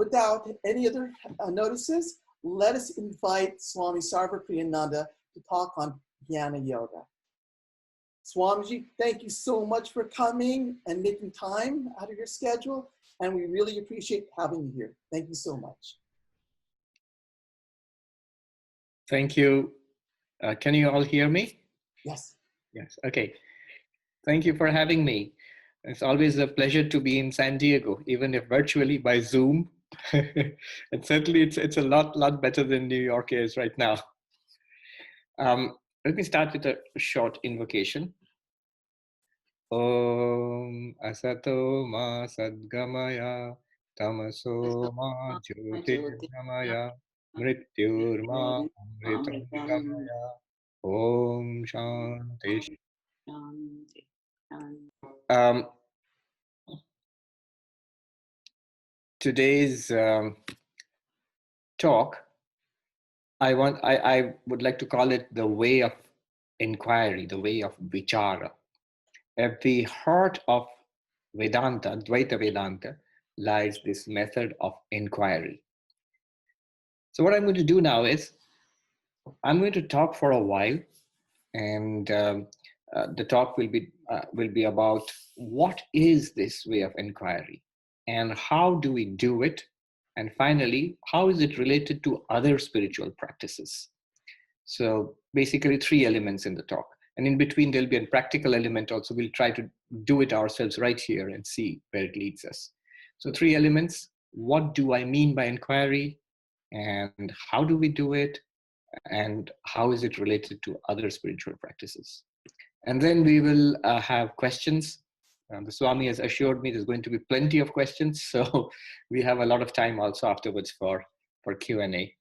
without any other notices, let us invite Swami Sarvapriyananda to talk on Jnana Yoga. Swamiji, thank you so much for coming and making time out of your schedule, and we really appreciate having you here. Thank you so much. Thank you. Can you all hear me? Yes. Yes, okay. Thank you for having me. It's always a pleasure to be in San Diego, even if virtually by Zoom. And certainly it's a lot better than New York is right now. Let me start with a short invocation. Om Asato Ma Sadgamaya Tamaso Ma Jyotirgamaya Mrityurma Amritangamaya Om Shanti. Today's talk, I would like to call it the way of inquiry, the way of vichara. At the heart of Vedanta, Dvaita Vedanta, lies this method of inquiry. So what I'm going to do now is, I'm going to talk for a while, and the talk will be about what is this way of inquiry, and how do we do it, and finally, how is it related to other spiritual practices? So basically 3 elements in the talk. And in between, there'll be a practical element also. We'll try to do it ourselves right here and see where it leads us. So 3 elements. What do I mean by inquiry? And how do we do it? And how is it related to other spiritual practices? And then we will have questions. The Swami has assured me there's going to be plenty of questions. So we have a lot of time also afterwards for Q&A.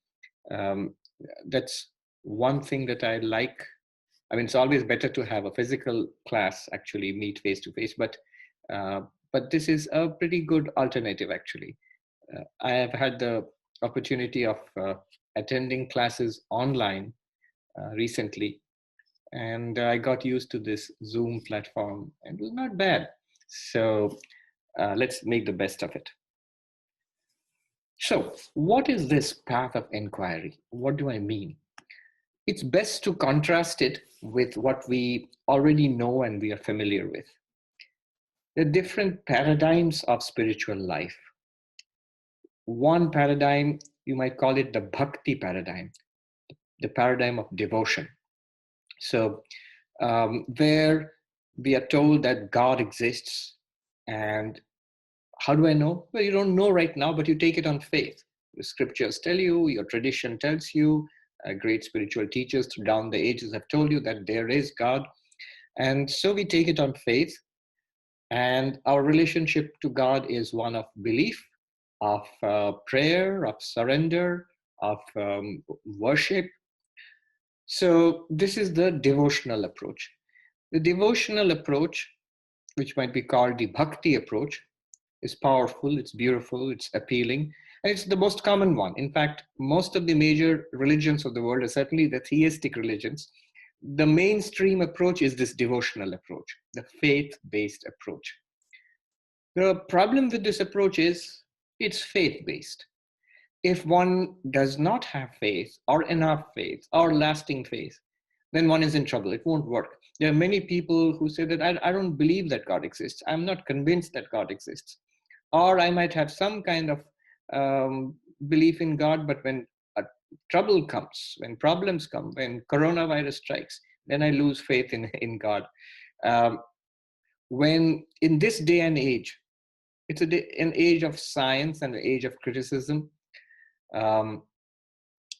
That's one thing that I like. I mean, it's always better to have a physical class, actually meet face to face, but this is a pretty good alternative, actually. I have had the opportunity of attending classes online recently, and I got used to this Zoom platform, and it was not bad. So let's make the best of it. So what is this path of inquiry? What do I mean? It's best to contrast it with what we already know and we are familiar with. There are different paradigms of spiritual life. One paradigm, you might call it the bhakti paradigm, the paradigm of devotion. So where we are told that God exists, and how do I know? Well, you don't know right now, but you take it on faith. The scriptures tell you, your tradition tells you, great spiritual teachers down the ages have told you that there is God. And so we take it on faith. And our relationship to God is one of belief, of prayer, of surrender, of worship. So this is the devotional approach. The devotional approach, which might be called the bhakti approach, is powerful, it's beautiful, it's appealing, and it's the most common one. In fact, most of the major religions of the world, and certainly the theistic religions, the mainstream approach is this devotional approach, the faith-based approach. The problem with this approach is it's faith-based. If one does not have faith or enough faith or lasting faith, then one is in trouble. It won't work. There are many people who say that I don't believe that God exists. I'm not convinced that God exists. Or I might have some kind of belief in God, but when trouble comes, when problems come, when coronavirus strikes, then I lose faith in God. When in this day and age, it's an age of science and an age of criticism.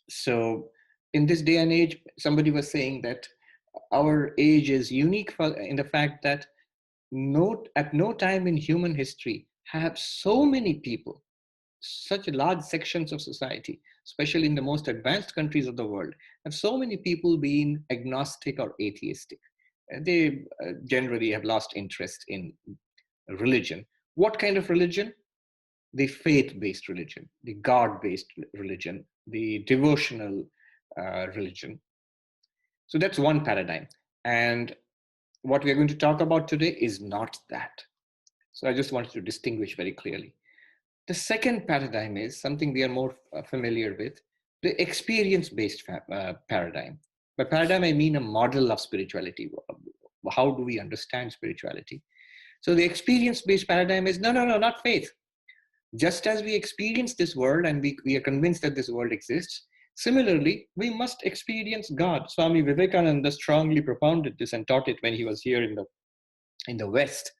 So in this day and age, somebody was saying that our age is unique in the fact that at no time in human history have so many people, such large sections of society, especially in the most advanced countries of the world, have so many people been agnostic or atheistic. They generally have lost interest in religion. What kind of religion? The faith-based religion, the God-based religion, the devotional religion. So that's one paradigm. And what we're going to talk about today is not that. So I just wanted to distinguish very clearly. The second paradigm is something we are more familiar with, the experience-based paradigm. By paradigm, I mean a model of spirituality. How do we understand spirituality? So the experience-based paradigm is no, no, no, not faith. Just as we experience this world and we are convinced that this world exists, similarly, we must experience God. Swami Vivekananda strongly propounded this and taught it when he was here in the West.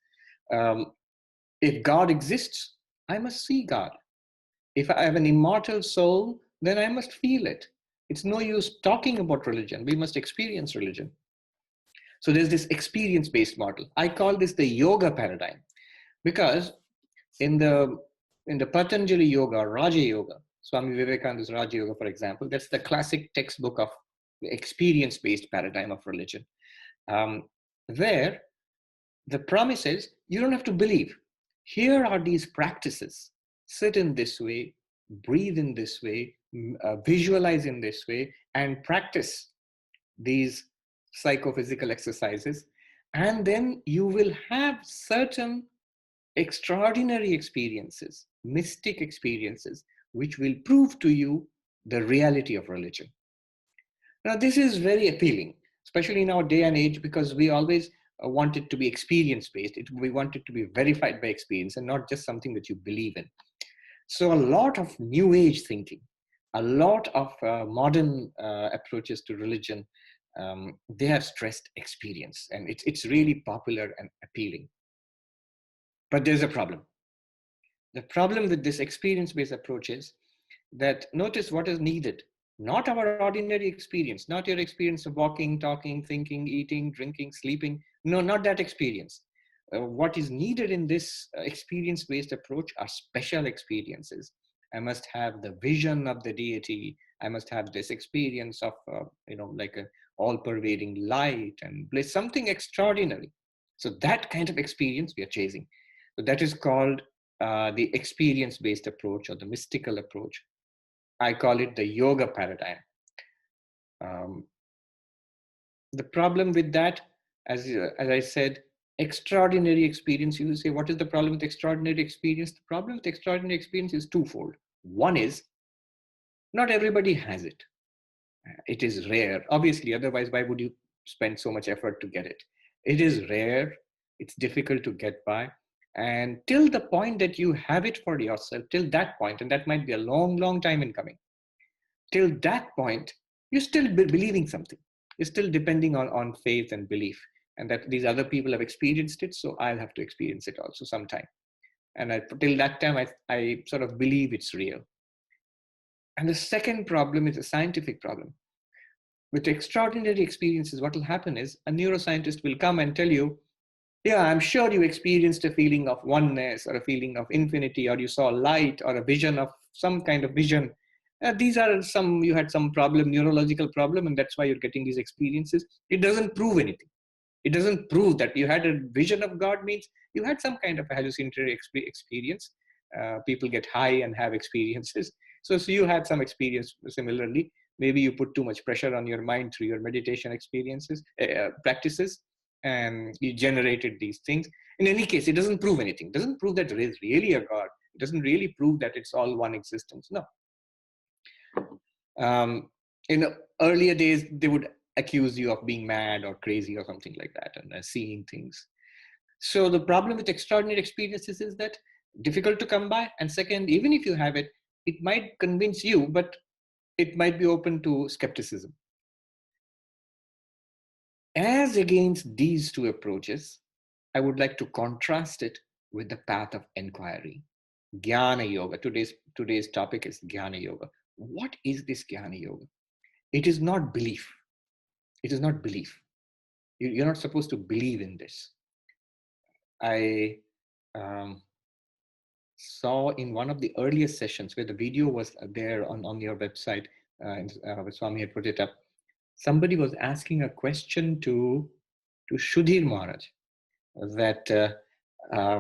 Um, if God exists, I must see God. If I have an immortal soul, then I must feel it. It's no use talking about religion. We must experience religion. So there's this experience-based model. I call this the yoga paradigm because in the Patanjali Yoga, Raja Yoga, Swami Vivekananda's Raja Yoga, for example, that's the classic textbook of the experience-based paradigm of religion. There, the promise is you don't have to believe. Here are these practices. Sit in this way, breathe in this way, visualize in this way, and practice these psychophysical exercises. And then you will have certain extraordinary experiences, mystic experiences, which will prove to you the reality of religion. Now, this is very appealing, especially in our day and age, because we always want it to be experience-based. We want it to be verified by experience and not just something that you believe in. So a lot of new age thinking, a lot of modern approaches to religion, they have stressed experience, and it's really popular and appealing. But there's a problem. The problem with this experience-based approach is that notice what is needed, not our ordinary experience, not your experience of walking, talking, thinking, eating, drinking, sleeping. No, not that experience. What is needed in this experience-based approach are special experiences. I must have the vision of the deity. I must have this experience of, like an all-pervading light and bliss, something extraordinary. So that kind of experience we are chasing. So that is called the experience-based approach or the mystical approach. I call it the yoga paradigm. Um, the problem with that, as I said, extraordinary experience, you say, what is the problem with extraordinary experience? The problem with extraordinary experience is twofold. One is, not everybody has it. It is rare, obviously, otherwise why would you spend so much effort to get it? It is rare, it's difficult to get by, and till the point that you have it for yourself, till that point, and that might be a long, long time in coming, till that point, you're still believing something. You're still depending on faith and belief, and that these other people have experienced it, so I'll have to experience it also sometime. And till that time, I sort of believe it's real. And the second problem is a scientific problem. With extraordinary experiences, what will happen is a neuroscientist will come and tell you, yeah, I'm sure you experienced a feeling of oneness or a feeling of infinity, or you saw light or a vision of some kind of vision. These are some, you had some problem, neurological problem, and that's why you're getting these experiences. It doesn't prove anything. It doesn't prove that you had a vision of God means you had some kind of a hallucinatory experience. People get high and have experiences. So you had some experience similarly. Maybe you put too much pressure on your mind through your meditation experiences, practices, and you generated these things. In any case, it doesn't prove anything. It doesn't prove that there is really a God. It doesn't really prove that it's all one existence. No. In earlier days, they would accuse you of being mad or crazy or something like that, and seeing things. So the problem with extraordinary experiences is that difficult to come by. And second, even if you have it, it might convince you, but it might be open to skepticism. As against these two approaches, I would like to contrast it with the path of inquiry. Jnana Yoga. Today's topic is Jnana Yoga. What is this Jnana Yoga? It is not belief. It is not belief. You're not supposed to believe in this. I saw in one of the earliest sessions where the video was there on your website, Swami had put it up. Somebody was asking a question to Sudhir Maharaj that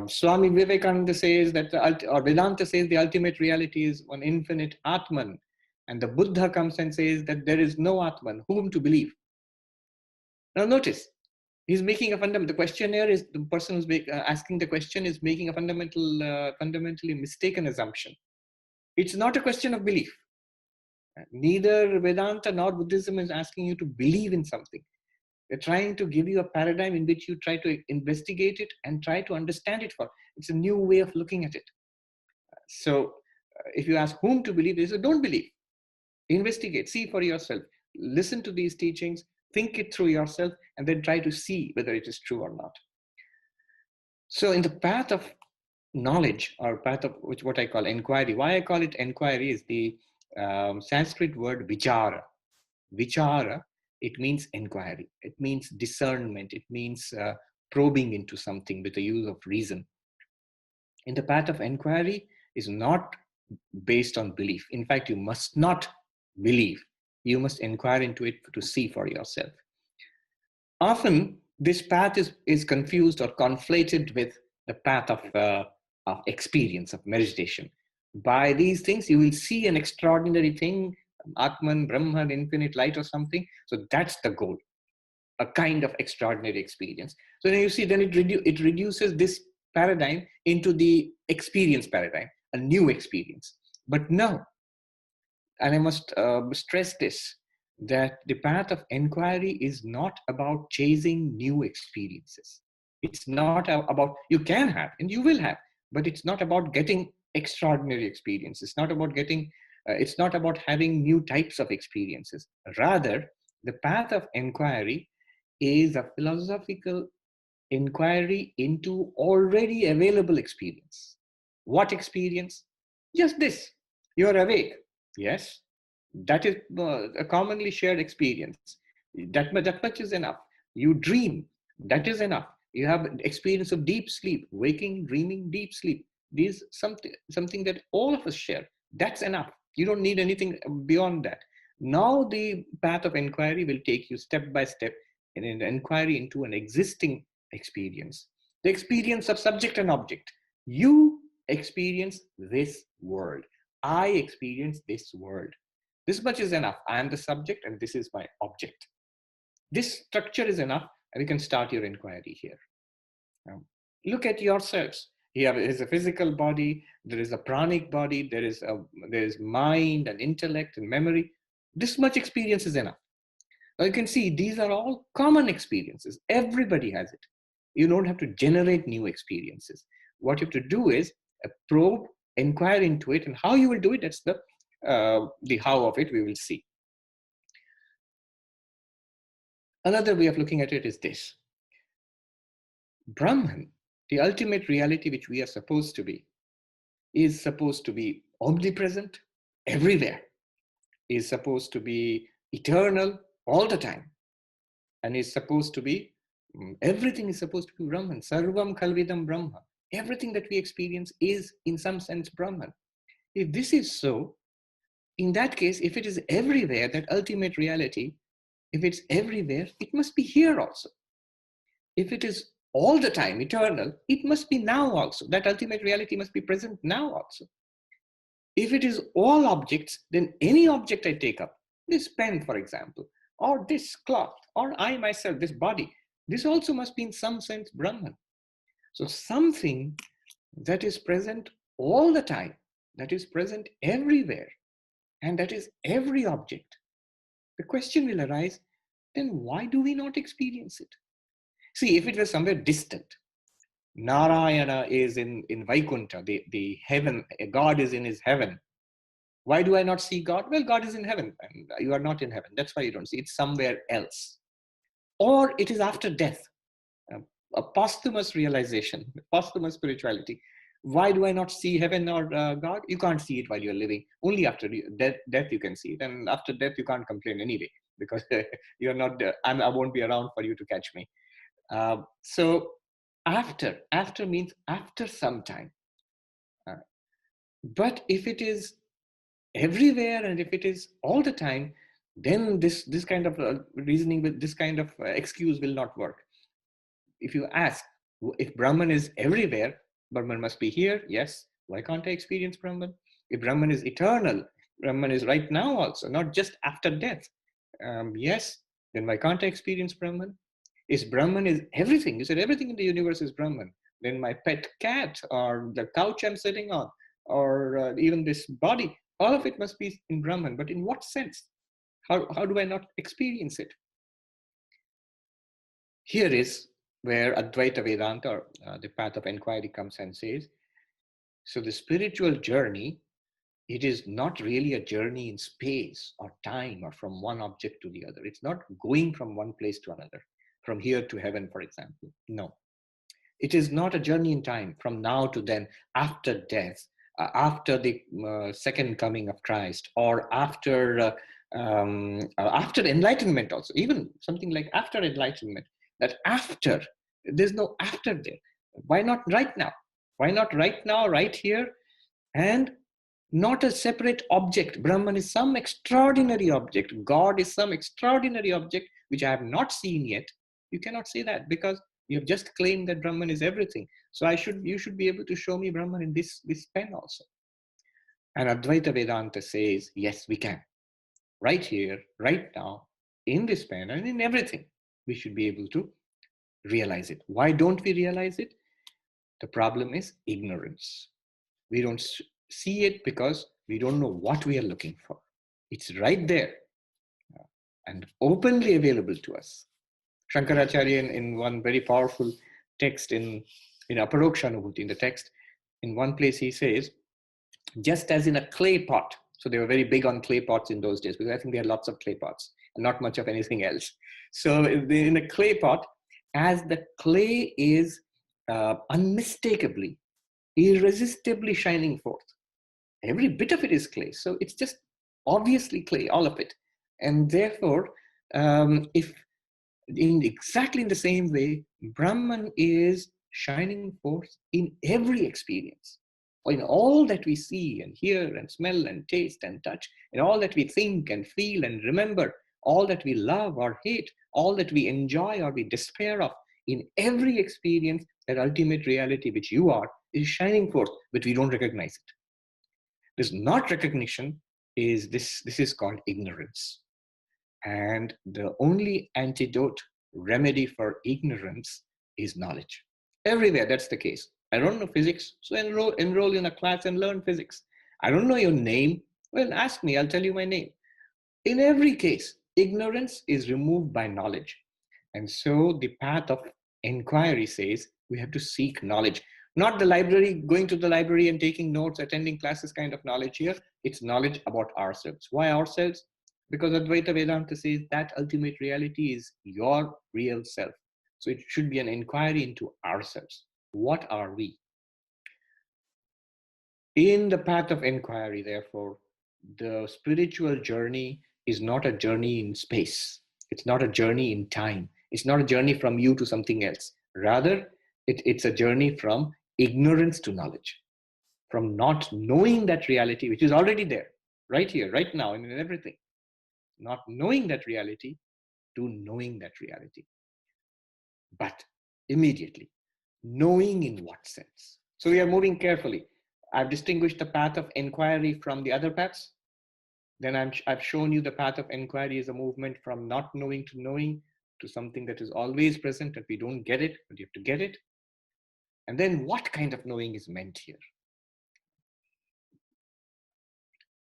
Swami Vivekananda says that, or Vedanta says the ultimate reality is one infinite Atman. And the Buddha comes and says that there is no Atman, whom to believe. Now notice, He's making a fundamental, the questionnaire is, the person who's asking the question is making a fundamentally mistaken assumption. It's not a question of belief. Neither Vedanta nor Buddhism is asking you to believe in something. They're trying to give you a paradigm in which you try to investigate it and try to understand it for. It's a new way of looking at it. So if you ask whom to believe, they say, don't believe. Investigate, see for yourself. Listen to these teachings, think it through yourself, and then try to see whether it is true or not. So in the path of knowledge, or path of which what I call inquiry, why I call it inquiry is the Sanskrit word vichara. Vichara, it means inquiry. It means discernment. It means probing into something with the use of reason. In the path of inquiry is not based on belief. In fact, you must not believe. You must inquire into it to see for yourself. Often, this path is confused or conflated with the path of experience, of meditation. By these things, you will see an extraordinary thing, Atman, Brahman, infinite light or something. So that's the goal, a kind of extraordinary experience. So then you see, then it reduces this paradigm into the experience paradigm, a new experience. But no, and I must stress this, that the path of inquiry is not about chasing new experiences. It's not about, you can have and you will have, but it's not about getting extraordinary experiences. It's not about getting, it's not about having new types of experiences. Rather, the path of inquiry is a philosophical inquiry into already available experience. What experience? Just this. You're awake. Yes. That is a commonly shared experience. That much is enough. You dream. That is enough. You have experience of deep sleep, waking, dreaming, deep sleep. These something that all of us share. That's enough. You don't need anything beyond that. Now the path of inquiry will take you step by step in an inquiry into an existing experience, the experience of subject and object. You experience this world. I experience this world. This much is enough. I am the subject and this is my object. This structure is enough, and you can start your inquiry here. Now, look at yourselves. Here is a physical body, there is a pranic body, there is mind and intellect and memory. This much experience is enough. Now you can see these are all common experiences. Everybody has it. You don't have to generate new experiences. What you have to do is probe, inquire into it, and how you will do it, that's the how of it we will see. Another way of looking at it is this. Brahman, the ultimate reality which we are supposed to be, is supposed to be omnipresent, everywhere, is supposed to be eternal all the time, and is supposed to be, everything is supposed to be Brahman. Sarvam Khalvidam Brahma. Everything that we experience is in some sense Brahman. If this is so, in that case, if it is everywhere, that ultimate reality, if it's everywhere, it must be here also. If it is all the time eternal, it must be now also. That ultimate reality must be present now also. If it is all objects, then any object I take up, this pen, for example, or this cloth, or I myself, this body, this also must be in some sense Brahman. So something that is present all the time, that is present everywhere, and that is every object. The question will arise, then why do we not experience it? See, if it was somewhere distant, Narayana is in Vaikuntha, the heaven, God is in his heaven. Why do I not see God? Well, God is in heaven and you are not in heaven. That's why you don't see it. It's somewhere else. Or it is after death, a posthumous realization, posthumous spirituality. Why do I not see heaven or God? You can't see it while you're living. Only after death you can see it. And after death you can't complain anyway, because you're not, I won't be around for you to catch me. So after means after some time. But if it is everywhere and if it is all the time, then this kind of reasoning with this kind of excuse will not work. If you ask, if Brahman is everywhere, Brahman must be here. Yes. Why can't I experience Brahman? If Brahman is eternal, Brahman is right now also, not just after death. Yes. Then why can't I experience Brahman? Is Brahman is everything. You said everything in the universe is Brahman. Then my pet cat or the couch I'm sitting on or even this body, all of it must be in Brahman. But in what sense? How do I not experience it? Here is where Advaita Vedanta, or the path of inquiry, comes and says, so the spiritual journey, it is not really a journey in space or time or from one object to the other. It's not going from one place to another, from here to heaven, for example. No. It is not a journey in time from now to then, after death, after the second coming of Christ, or after enlightenment also, even something like after enlightenment, that after, there's no after there. Why not right now? Why not right now, right here? And not a separate object. Brahman is some extraordinary object. God is some extraordinary object which I have not seen yet. You cannot say that because you have just claimed that Brahman is everything. So you should be able to show me Brahman in this pen also. And Advaita Vedanta says, yes, we can. Right here, right now, in this pen and in everything, we should be able to realize it. Why don't we realize it? The problem is ignorance. We don't see it because we don't know what we are looking for. It's right there and openly available to us. Shankaracharya in one very powerful text in Aparokshanubhuti, in the text, in one place he says, just as in a clay pot, so they were very big on clay pots in those days because I think they had lots of clay pots and not much of anything else. So in a clay pot, as the clay is unmistakably, irresistibly shining forth, every bit of it is clay. So it's just obviously clay, all of it. And therefore, if in exactly in the same way, Brahman is shining forth in every experience, in all that we see and hear and smell and taste and touch, in all that we think and feel and remember, all that we love or hate, all that we enjoy or we despair of, in every experience, that ultimate reality which you are is shining forth, but we don't recognize it. This not recognition is this is called ignorance. And the only antidote remedy for ignorance is knowledge. Everywhere that's the case. I don't know physics, so enroll in a class and learn physics. I don't know your name, well, ask me, I'll tell you my name. In every case, ignorance is removed by knowledge. And so the path of inquiry says we have to seek knowledge. Not the library, going to the library and taking notes, attending classes kind of knowledge here. It's knowledge about ourselves. Why ourselves? Because Advaita Vedanta says that ultimate reality is your real self. So it should be an inquiry into ourselves. What are we? In the path of inquiry, therefore, the spiritual journey is not a journey in space. It's not a journey in time. It's not a journey from you to something else. Rather, it's a journey from ignorance to knowledge, from not knowing that reality, which is already there, right here, right now, and in everything. Not knowing that reality to knowing that reality. But immediately, knowing in what sense? So we are moving carefully. I've distinguished the path of inquiry from the other paths. Then I've shown you the path of inquiry is a movement from not knowing to knowing to something that is always present and we don't get it, but you have to get it. And then what kind of knowing is meant here?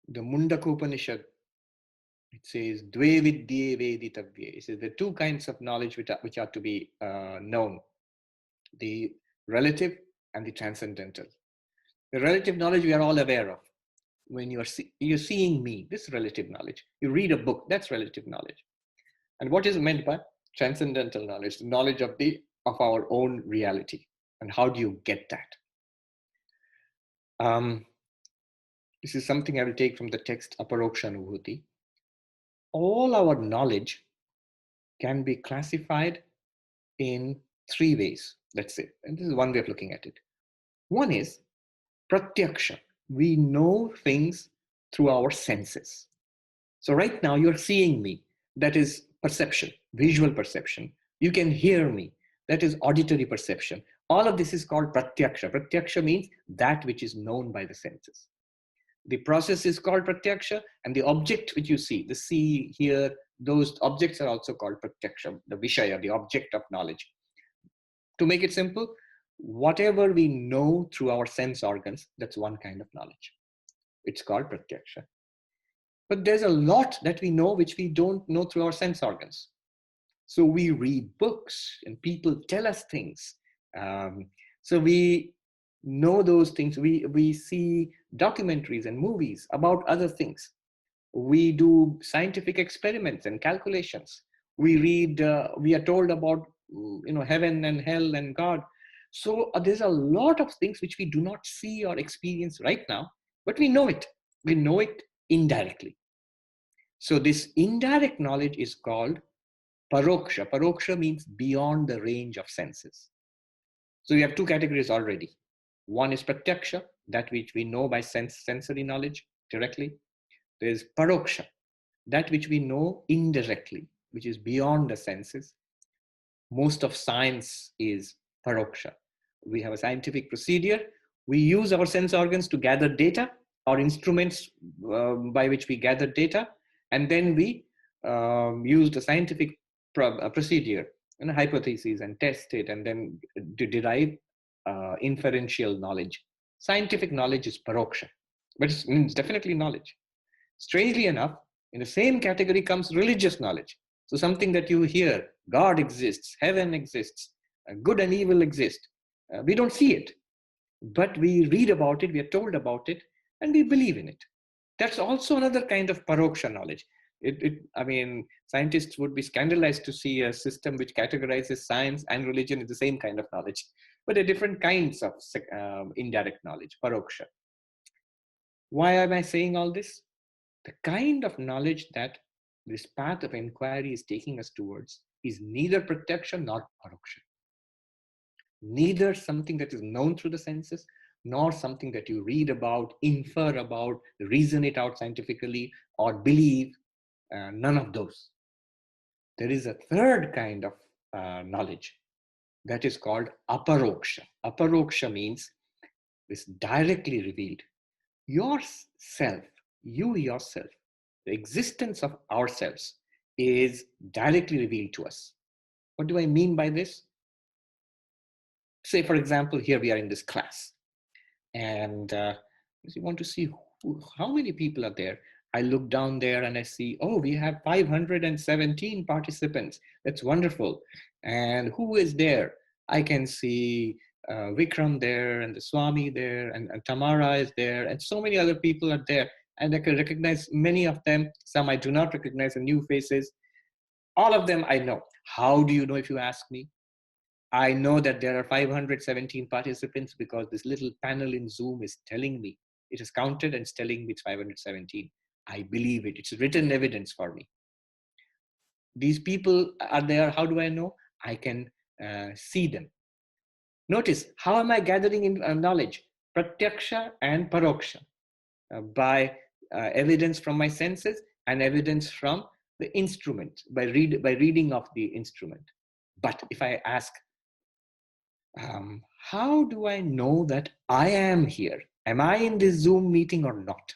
The Mundaka Upanishad, it says, Dve vidye veditavye. It says there are two kinds of knowledge which are to be known, the relative and the transcendental. The relative knowledge we are all aware of. When you're seeing me, this is relative knowledge. You read a book, that's relative knowledge. And what is meant by transcendental knowledge? The knowledge of our own reality. And how do you get that? This is something I will take from the text Aparokshanubhuti. All our knowledge can be classified in three ways, let's say. And this is one way of looking at it. One is pratyaksha. We know things through our senses. So right now you're seeing me. That is perception, visual perception. You can hear me. That is auditory perception. All of this is called pratyaksha. Pratyaksha means that which is known by the senses. The process is called pratyaksha, and the object which you see, the see, hear, those objects are also called pratyaksha, the vishaya, the object of knowledge. To make it simple, whatever we know through our sense organs, that's one kind of knowledge. It's called pratyaksha. But there's a lot that we know which we don't know through our sense organs. So we read books and people tell us things. Um, so we know those things. We see documentaries and movies about other things. We do scientific experiments and calculations. We read, we are told about, heaven and hell and God. So there's a lot of things which we do not see or experience right now, but we know it. We know it indirectly. So this indirect knowledge is called paroksha. Paroksha means beyond the range of senses. So we have two categories already. One is pratyaksha, that which we know by sensory knowledge directly. There is paroksha, that which we know indirectly, which is beyond the senses. Most of science is paroksha. We have a scientific procedure. We use our sense organs to gather data, or instruments by which we gather data, and then we use the scientific procedure and hypotheses and test it, and then to derive inferential knowledge. Scientific knowledge is paroksha, but it's definitely knowledge. Strangely enough, in the same category comes religious knowledge. So something that you hear, God exists, heaven exists, good and evil exist. We don't see it, but we read about it, we are told about it, and we believe in it. That's also another kind of paroksha knowledge. I mean, scientists would be scandalized to see a system which categorizes science and religion in the same kind of knowledge, but they're different kinds of indirect knowledge, paroksha. Why am I saying all this? The kind of knowledge that this path of inquiry is taking us towards is neither pratyaksha nor paroksha. Neither something that is known through the senses, nor something that you read about, infer about, reason it out scientifically, or believe. None of those. There is a third kind of knowledge that is called aparoksha. Aparoksha means this directly revealed. Yourself, you yourself, the existence of ourselves is directly revealed to us. What do I mean by this? Say, for example, here we are in this class, and you want to see how many people are there. I look down there and I see, oh, we have 517 participants. That's wonderful. And who is there? I can see Vikram there, and the Swami there, and Tamara is there, and so many other people are there. And I can recognize many of them. Some I do not recognize, and new faces. All of them I know. How do you know if you ask me? I know that there are 517 participants because this little panel in Zoom is telling me. It is counted and it's telling me it's 517. I believe it. It's written evidence for me. These people are there. How do I know? I can see them. Notice, how am I gathering in knowledge? Pratyaksha and paroksha. By evidence from my senses and evidence from the instrument, by reading of the instrument. But if I ask, how do I know that I am here? Am I in this Zoom meeting or not?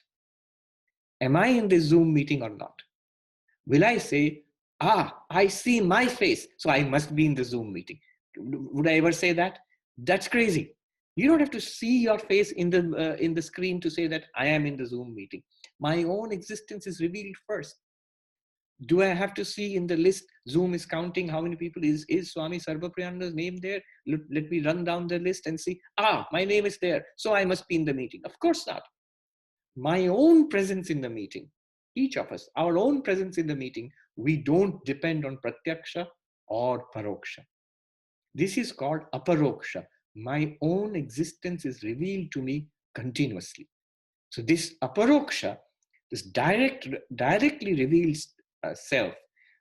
Am I in this Zoom meeting or not? Will I say, I see my face, so I must be in the Zoom meeting? Would I ever say that? That's crazy. You don't have to see your face in the screen to say that I am in the Zoom meeting. My own existence is revealed first. Do I have to see in the list, Zoom is counting how many people is Swami Sarvapriyananda's name there? Let me run down the list and see, my name is there, so I must be in the meeting. Of course not. My own presence in the meeting, each of us, our own presence in the meeting, we don't depend on pratyaksha or paroksha. This is called aparoksha. My own existence is revealed to me continuously. So this aparoksha, this directly reveals self.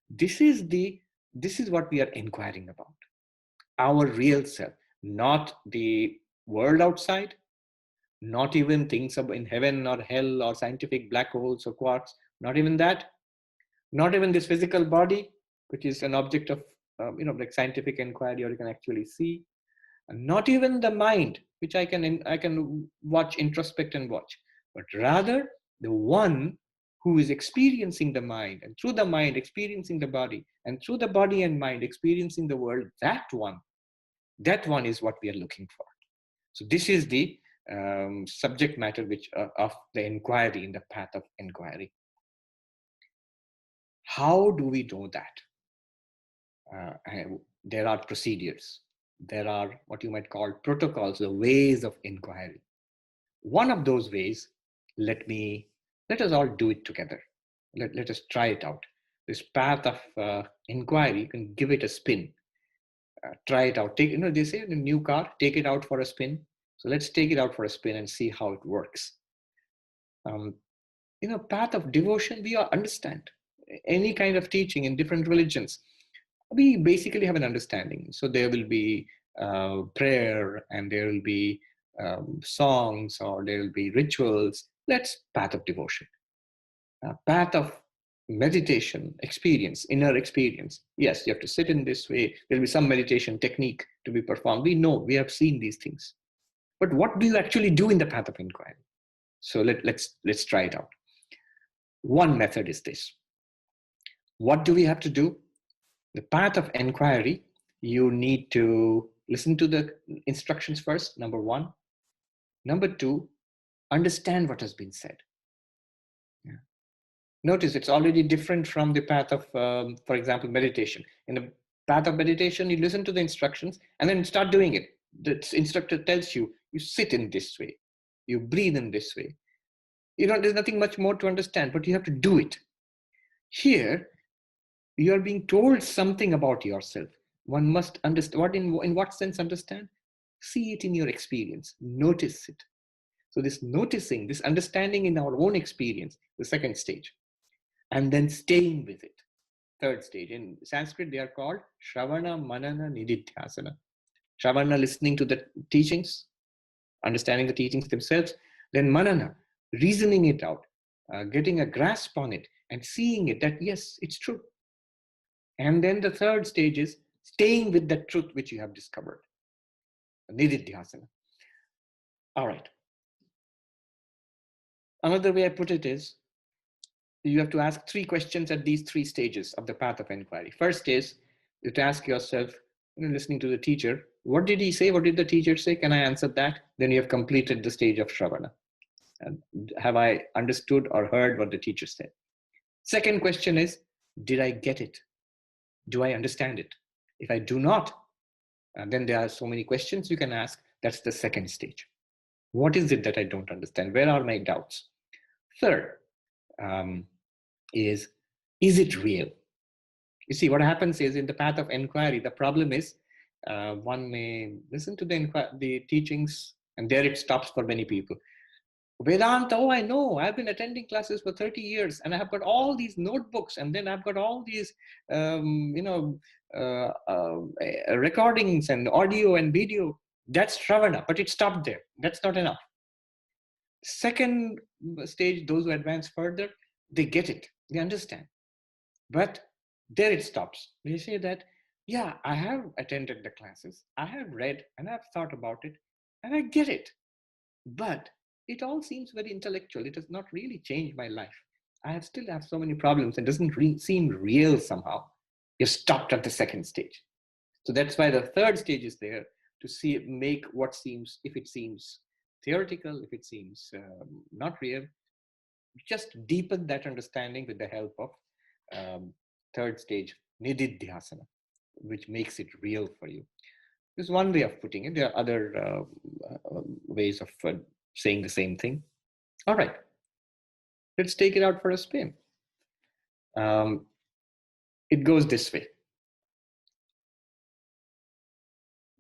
This is what we are inquiring about. Our real self, not the world outside, not even things in heaven or hell or scientific black holes or quarks, not even that, not even this physical body, which is an object of like scientific inquiry, or you can actually see, and not even the mind, which I can watch, introspect and watch, but rather the one who is experiencing the mind, and through the mind experiencing the body, and through the body and mind experiencing the world, that one is what we are looking for. So this is the subject matter of the inquiry, in the path of inquiry. How do we know that? There are procedures. There are what you might call protocols, the ways of inquiry. One of those ways, let us all do it together. Let us try it out. This path of inquiry, you can give it a spin. Try it out. They say in a new car, take it out for a spin. So let's take it out for a spin and see how it works. Path of devotion, we all understand. Any kind of teaching in different religions, we basically have an understanding. So there will be prayer, and there will be songs, or there will be rituals. That's path of devotion. Path of meditation, experience, inner experience. Yes, you have to sit in this way. There'll be some meditation technique to be performed. We know, we have seen these things. But what do you actually do in the path of inquiry? So let's try it out. One method is this. What do we have to do? The path of inquiry, you need to listen to the instructions first, number one. Number two, understand what has been said. Yeah. Notice it's already different from the path of, for example, meditation. In the path of meditation, you listen to the instructions and then start doing it. The instructor tells you, you sit in this way, you breathe in this way. There's nothing much more to understand, but you have to do it. Here, you are being told something about yourself. One must understand. In what sense understand? See it in your experience. Notice it. So this noticing, this understanding in our own experience, the second stage. And then staying with it. Third stage. In Sanskrit, they are called Shravana, Manana, Nididhyasana. Shravana, listening to the teachings, understanding the teachings themselves. Then Manana, reasoning it out, getting a grasp on it, and seeing it that, yes, it's true. And then the third stage is staying with the truth which you have discovered. Nididhyasana. All right. Another way I put it is, you have to ask 3 questions at these 3 stages of the path of inquiry. First is, you have to ask yourself, listening to the teacher, what did he say? What did the teacher say? Can I answer that? Then you have completed the stage of Shravana. And have I understood or heard what the teacher said? Second question is, did I get it? Do I understand it? If I do not, then there are so many questions you can ask. That's the second stage. What is it that I don't understand? Where are my doubts? Third is it real? You see, what happens is, in the path of inquiry, the problem is one may listen to the teachings, and there it stops for many people. Vedanta, oh, I know, I've been attending classes for 30 years and I have got all these notebooks, and then I've got all these, recordings and audio and video. That's Shravana, but it stopped there. That's not enough. Second stage, those who advance further, they get it, they understand. But there it stops. They say that, yeah, I have attended the classes, I have read and I've thought about it, and I get it. But it all seems very intellectual. It does not really change my life. I still have so many problems, and doesn't seem real somehow. You're stopped at the second stage. So that's why the third stage is there, to make what seems, if it seems theoretical, if it seems not real, just deepen that understanding with the help of third stage, Nididhyasana, which makes it real for you. This is one way of putting it. There are other ways of saying the same thing. All right, let's take it out for a spin. It goes this way.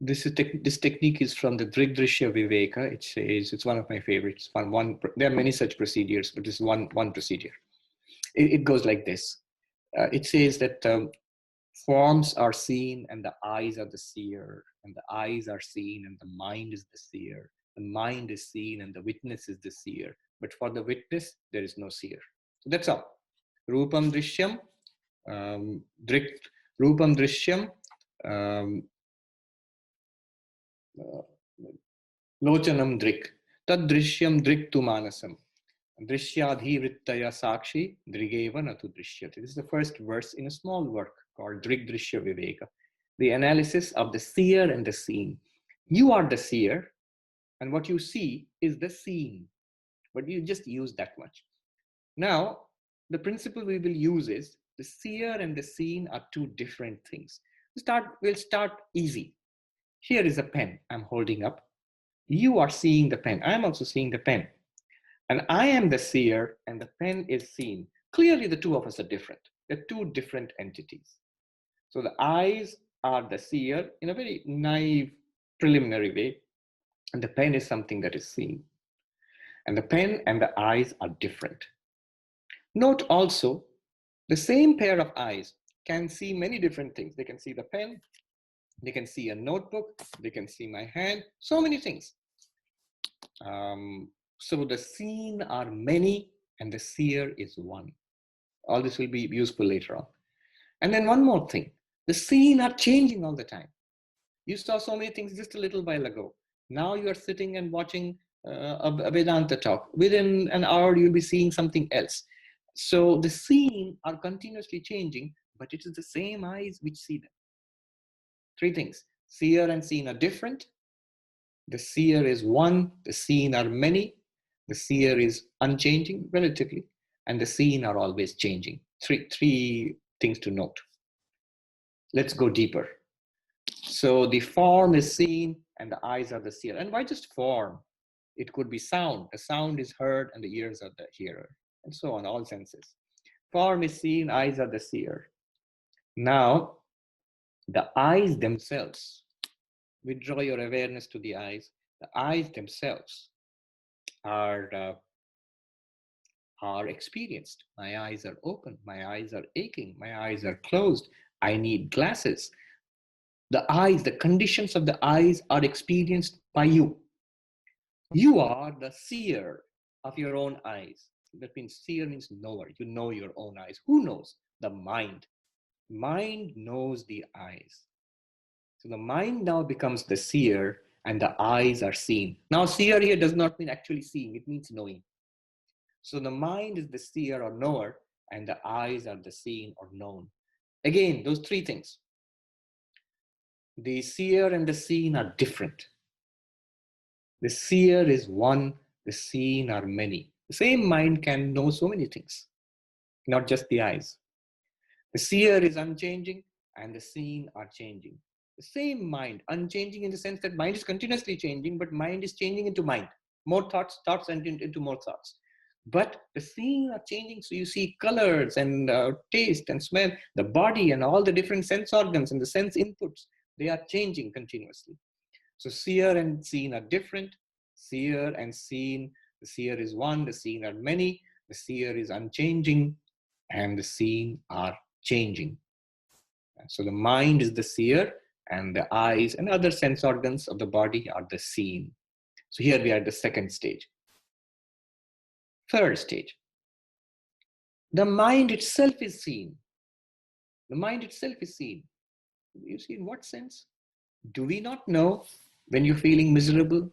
This technique is from the Drigdrishya Viveka. It says, it's one of my favorites. There are many such procedures, but this is one procedure. It goes like this. It says that forms are seen and the eyes are the seer, and the eyes are seen and the mind is the seer. The mind is seen and the witness is the seer. But for the witness, there is no seer. So that's all. Rupam Drishyam, Rupam Drishyam, Lochanam Drik, Tad Drishyam Drik tu Manasam. Drishyadhivrittaya sakshi drigeva natu drishyate. This is the first verse in a small work called Drig Drishya Viveka, the analysis of the seer and the seen. You are the seer, and what you see is the seen, but you just use that much. Now, the principle we will use is the seer and the seen are two different things. We'll start easy. Here is a pen I'm holding up. You are seeing the pen. I'm also seeing the pen. And I am the seer and the pen is seen. Clearly, the two of us are different. They're two different entities. So the eyes are the seer in a very naive, preliminary way, and the pen is something that is seen. And the pen and the eyes are different. Note also, the same pair of eyes can see many different things. They can see the pen, they can see a notebook, they can see my hand, so many things. So the seen are many and the seer is one. All this will be useful later on. And then one more thing, the seen are changing all the time. You saw so many things just a little while ago. Now you are sitting and watching a Vedanta talk. Within an hour, you'll be seeing something else. So the seen are continuously changing, but it is the same eyes which see them. Three things. Seer and seen are different. The seer is one, the seen are many. The seer is unchanging relatively, and the seen are always changing. Three things to note. Let's go deeper. So the form is seen and the eyes are the seer. And why just form? It could be sound. The sound is heard and the ears are the hearer, and so on, all senses. Form is seen, eyes are the seer. Now, the eyes themselves, withdraw your awareness to the eyes. The eyes themselves are experienced. My eyes are open, my eyes are aching, my eyes are closed. I need glasses. The eyes, the conditions of the eyes are experienced by you. You are the seer of your own eyes. That means seer means knower. You know your own eyes. Who knows? The mind. Mind knows the eyes. So the mind now becomes the seer and the eyes are seen. Now seer here does not mean actually seeing. It means knowing. So the mind is the seer or knower and the eyes are the seen or known. Again, those three things. The seer and the seen are different. The seer is one, the seen are many. The same mind can know so many things, not just the eyes. The seer is unchanging and the seen are changing. The same mind, unchanging in the sense that mind is continuously changing, but mind is changing into mind. More thoughts, thoughts and into more thoughts. But the seen are changing, so you see colors and taste and smell, the body and all the different sense organs and the sense inputs, they are changing continuously. So seer and seen are different. Seer and seen, the seer is one, the seen are many, the seer is unchanging, and the seen are changing. So the mind is the seer, and the eyes and other sense organs of the body are the seen. So here we are at the second stage. Third stage. The mind itself is seen. The mind itself is seen. You see, in what sense? Do we not know when you're feeling miserable?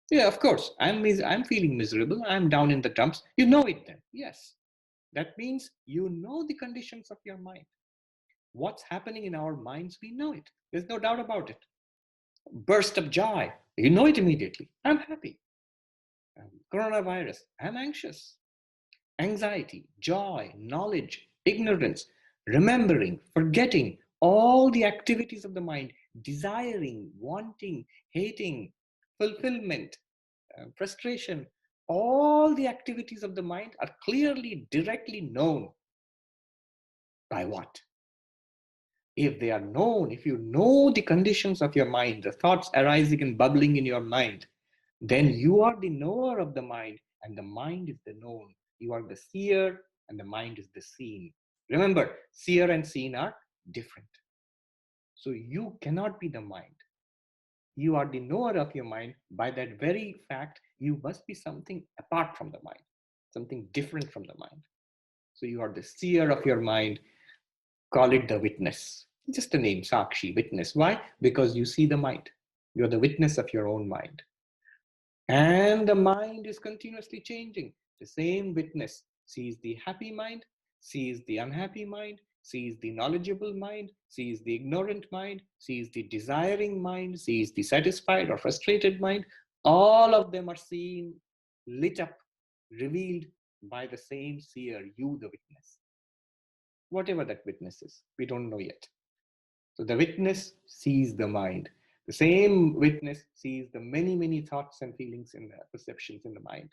Yeah, of course. I'm feeling miserable. I'm down in the dumps. You know it then. Yes. That means you know the conditions of your mind. What's happening in our minds, we know it. There's no doubt about it. Burst of joy. You know it immediately. I'm happy. Coronavirus. I'm anxious. Anxiety, joy, knowledge, ignorance, remembering, forgetting, all the activities of the mind, desiring, wanting, hating, fulfillment, frustration, all the activities of the mind are clearly, directly known. By what? If they are known, if you know the conditions of your mind, the thoughts arising and bubbling in your mind, then you are the knower of the mind and the mind is the known. You are the seer and the mind is the seen. Remember, seer and seen are different. So you cannot be the mind. You are the knower of your mind. By that very fact, you must be something apart from the mind, something different from the mind. So you are the seer of your mind. Call it the witness. Just the name, Sakshi, witness. Why? Because you see the mind. You're the witness of your own mind. And the mind is continuously changing. The same witness sees the happy mind, sees the unhappy mind, sees the knowledgeable mind, sees the ignorant mind, sees the desiring mind, sees the satisfied or frustrated mind. All of them are seen, lit up, revealed by the same seer, you, the witness. Whatever that witness is, we don't know yet. So the witness sees the mind. The same witness sees the many, many thoughts and feelings and perceptions in the mind.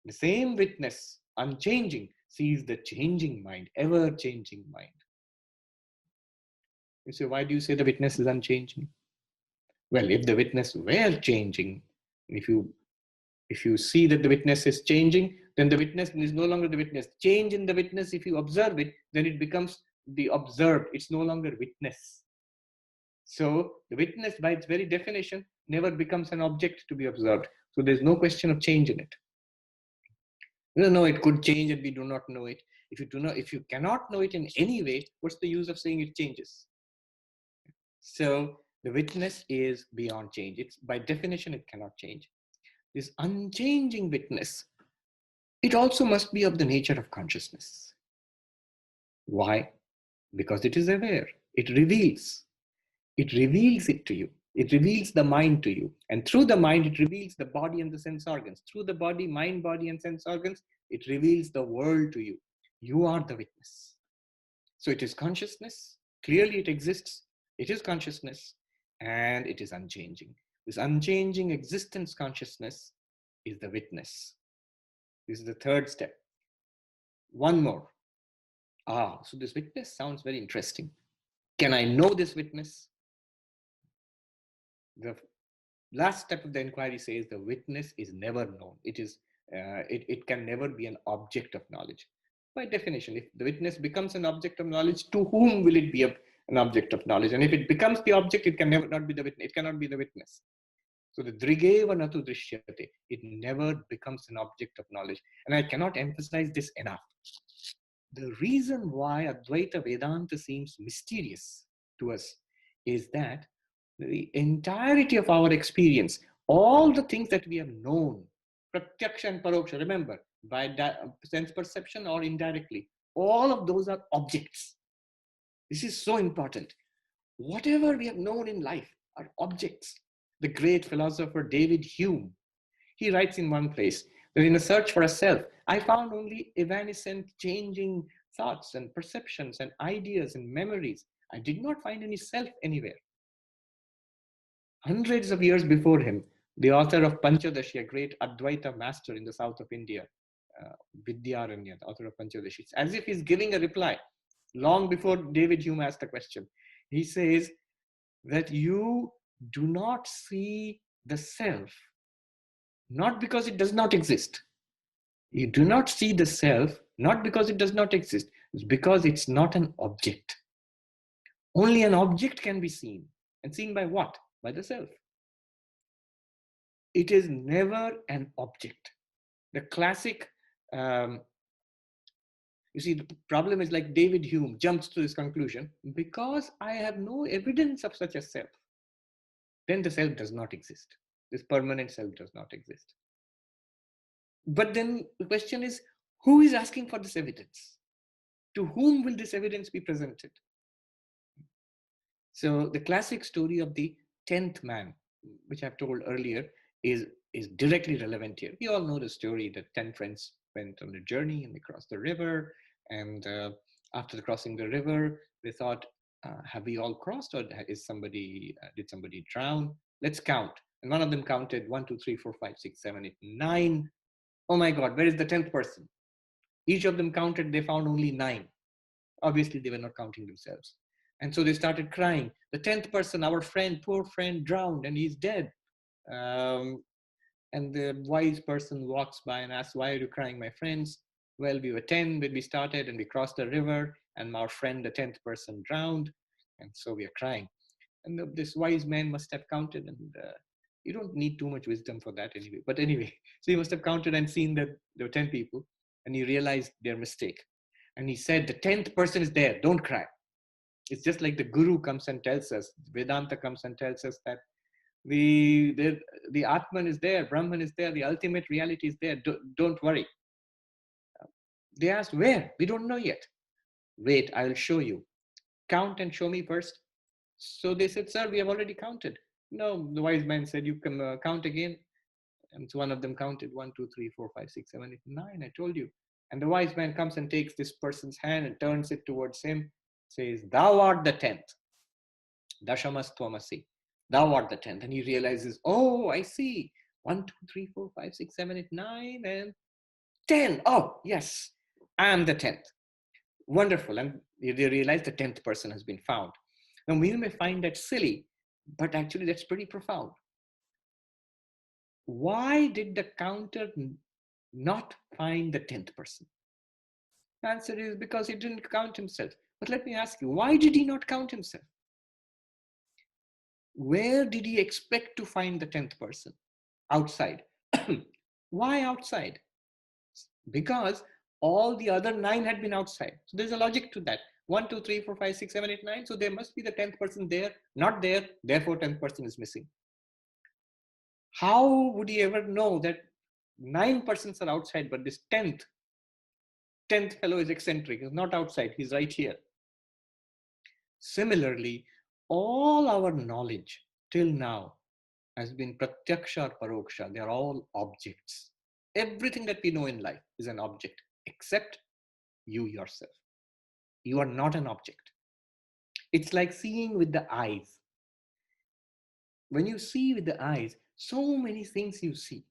The same witness, unchanging, sees the changing mind, ever changing mind. You say, why do you say the witness is unchanging? Well, if the witness were changing, if you see that the witness is changing, then the witness is no longer the witness. Change in the witness, if you observe it, then it becomes the observed. It's no longer witness. So the witness, by its very definition, never becomes an object to be observed. So there's no question of change in it. We don't know, it could change and we do not know it. If you cannot know it in any way, what's the use of saying it changes? So the witness is beyond change. It's by definition, it cannot change. This unchanging witness, it also must be of the nature of consciousness. Why? Because it is aware. It reveals. It reveals it to you. It reveals the mind to you. And through the mind, it reveals the body and the sense organs. Through the body, mind, body, and sense organs, it reveals the world to you. You are the witness. So it is consciousness. Clearly it exists. It is consciousness. And it is unchanging. This unchanging existence consciousness is the witness. This is the third step. One more. So this witness sounds very interesting. Can I know this witness? The last step of the inquiry says the witness is never known. It can never be an object of knowledge. By definition, if the witness becomes an object of knowledge, to whom will it be an object of knowledge? And if it becomes the object, it can never not be the witness. It cannot be the witness. So the drigeva natu drishyate, it never becomes an object of knowledge. And I cannot emphasize this enough. The reason why Advaita Vedanta seems mysterious to us is that the entirety of our experience, all the things that we have known, pratyaksha and paroksha, remember, by sense perception or indirectly, all of those are objects. This is so important. Whatever we have known in life are objects. The great philosopher David Hume, he writes in one place that in a search for a self, I found only evanescent, changing thoughts and perceptions and ideas and memories. I did not find any self anywhere. Hundreds of years before him, the author of Panchadashi, a great Advaita master in the south of India, Vidyaranya, the author of Panchadashi, it's as if he's giving a reply long before David Hume asked the question. He says that you do not see the self, not because it does not exist. You do not see the self, not because it does not exist. It's because it's not an object. Only an object can be seen. And seen by what? By the self. It is never an object. The classic, you see, the problem is like David Hume jumps to this conclusion, because I have no evidence of such a self, then the self does not exist. This permanent self does not exist. But then the question is, who is asking for this evidence? To whom will this evidence be presented? So the classic story of the 10th man, which I've told earlier, is directly relevant here. We all know the story that 10 friends went on a journey and they crossed the river. And after crossing the river, they thought, have we all crossed, or did somebody drown? Let's count. And one of them counted 1, 2, 3, 4, 5, 6, 7, 8, 9. Oh my God, where is the 10th person? Each of them counted, they found only 9. Obviously, they were not counting themselves. And so they started crying. The 10th person, our friend, poor friend, drowned and he's dead. And the wise person walks by and asks, why are you crying, my friends? Well, we were 10 when we started and we crossed the river, and our friend, the 10th person, drowned. And so we are crying. And this wise man must have counted, and you don't need too much wisdom for that anyway. But anyway, so he must have counted and seen that there were 10 people, and he realized their mistake. And he said, the 10th person is there, don't cry. It's just like the guru comes and tells us, Vedanta comes and tells us that the Atman is there, Brahman is there, the ultimate reality is there, don't worry. They asked, where? We don't know yet. Wait, I'll show you. Count and show me first. So they said, sir, we have already counted. No, the wise man said, you can count again. And so one of them counted 1, 2, 3, 4, 5, 6, 7, 8, 9. I told you. And the wise man comes and takes this person's hand and turns it towards him, says, thou art the 10th. Dashamastvamasi. Thou art the 10th. And he realizes, oh, I see. 1, 2, 3, 4, 5, 6, 7, 8, 9, and 10. Oh, yes, I am the 10th. Wonderful. And they realize the 10th person has been found. Now, we may find that silly, but actually, that's pretty profound. Why did the counter not find the 10th person? The answer is because he didn't count himself. But let me ask you, why did he not count himself? Where did he expect to find the 10th person? Outside. Why outside? Because all the other 9 had been outside. So there's a logic to that. 1, 2, 3, 4, 5, 6, 7, 8, 9. So there must be the 10th person there, not there. Therefore, 10th person is missing. How would he ever know that 9 persons are outside, but this 10th fellow is eccentric, is not outside, he's right here. Similarly, all our knowledge till now has been pratyaksha or paroksha. They are all objects. Everything that we know in life is an object, except you yourself. You are not an object. It's like seeing with the eyes. When you see with the eyes, so many things you see.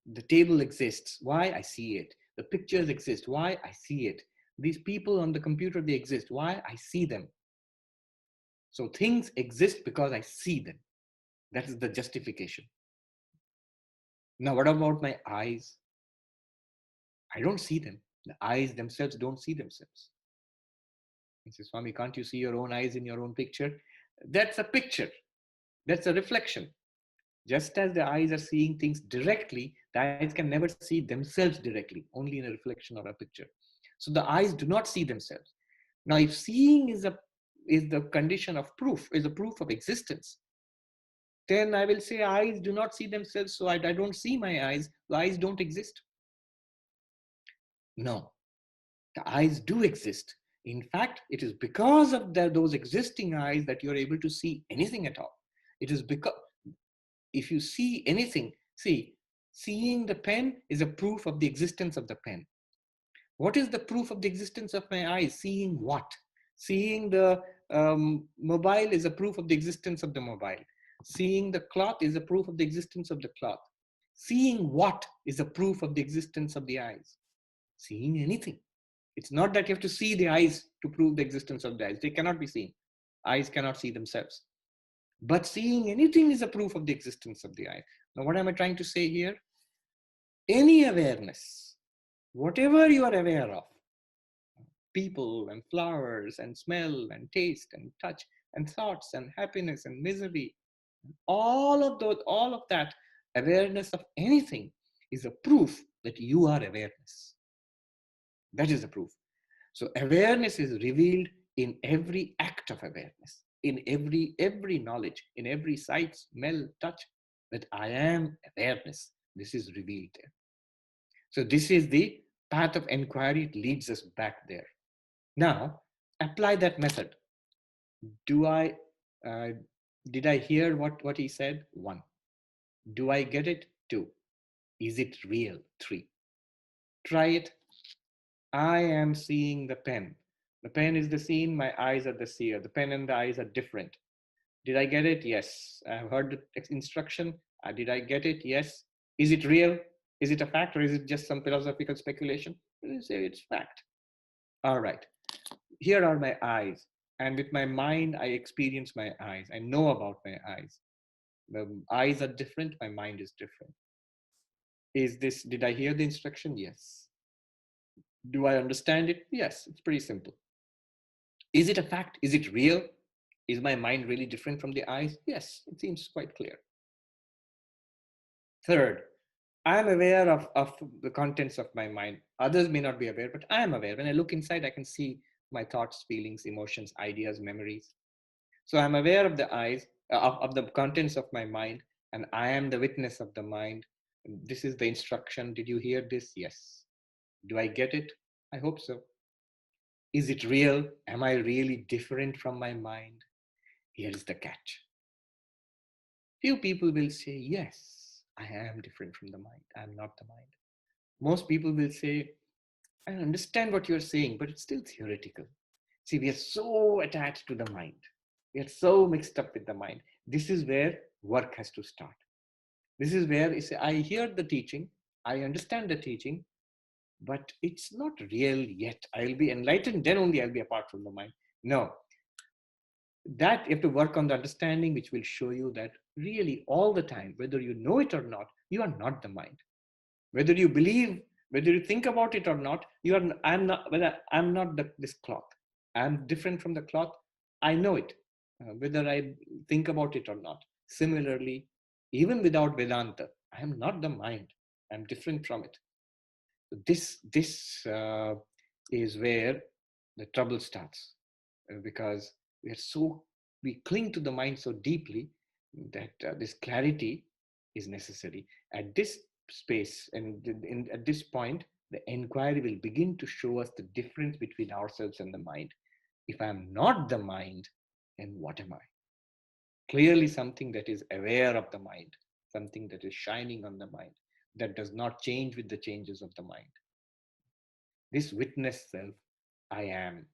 The table exists. Why? I see it. The pictures exist. Why? I see it. These people on the computer, they exist. Why? I see them. So things exist because I see them. That is the justification. Now, what about my eyes? I don't see them. The eyes themselves don't see themselves. He says, Swami, can't you see your own eyes in your own picture? That's a picture. That's a reflection. Just as the eyes are seeing things directly, the eyes can never see themselves directly, only in a reflection or a picture. So the eyes do not see themselves. Now, if seeing is the condition of proof, is a proof of existence, then I will say eyes do not see themselves, so I don't see my eyes. The eyes don't exist. No, the eyes do exist. In fact, it is because of those existing eyes that you're able to see anything at all. It is because if you see anything, see, seeing the pen is a proof of the existence of the pen. What is the proof of the existence of my eyes? Seeing what? Seeing the mobile is a proof of the existence of the mobile. Seeing the cloth is a proof of the existence of the cloth. Seeing what is a proof of the existence of the eyes? Seeing anything. It's not that you have to see the eyes to prove the existence of the eyes. They cannot be seen. Eyes cannot see themselves. But seeing anything is a proof of the existence of the eye. Now, what am I trying to say here? Any awareness, whatever you are aware of, people and flowers and smell and taste and touch and thoughts and happiness and misery, all of that awareness of anything is a proof that you are awareness. That is the proof. So awareness is revealed in every act of awareness, in every knowledge, in every sight, smell, touch, that I am awareness. This is revealed there. So this is the path of inquiry. It leads us back there. Now, apply that method. Do I, uh, did I hear what he said? 1. Do I get it? 2. Is it real? 3. Try it. I am seeing the pen. The pen is the scene, my eyes are the seer. The pen and the eyes are different. Did I get it? Yes. I have heard the instruction. Did I get it? Yes. Is it real? Is it a fact, or is it just some philosophical speculation? You say it's fact. All right. Here are my eyes. And with my mind, I experience my eyes. I know about my eyes. The eyes are different. My mind is different. Did I hear the instruction? Yes. Do I understand it? Yes. It's pretty simple. Is it a fact? Is it real? Is my mind really different from the eyes? Yes, it seems quite clear. Third, I am aware of the contents of my mind. Others may not be aware, but I am aware. When I look inside, I can see my thoughts, feelings, emotions, ideas, memories. So I'm aware of the eyes, of the contents of my mind, and I am the witness of the mind. This is the instruction. Did you hear this? Yes. Do I get it? I hope so. Is it real? Am I really different from my mind? Here is the catch. Few people will say, yes, I am different from the mind. I am not the mind. Most people will say, I understand what you're saying, but it's still theoretical. See, we are so attached to the mind. We are so mixed up with the mind. This is where work has to start. This is where I hear the teaching, I understand the teaching, but it's not real yet. I'll be enlightened, then only I'll be apart from the mind. No, that you have to work on the understanding, which will show you that really all the time, whether you know it or not, you are not the mind. Whether you believe, whether you think about it or not, you are. I'm not. Whether I'm not this cloth. I'm different from the cloth. I know it, whether I think about it or not. Similarly, even without Vedanta, I am not the mind. I'm different from it. This is where the trouble starts, because we are so we cling to the mind so deeply that this clarity is necessary at this space, and at this point the inquiry will begin to show us the difference between ourselves and the mind. If I'm not the mind, then what am I? Clearly something that is aware of the mind, something that is shining on the mind, that does not change with the changes of the mind. This witness self, I am.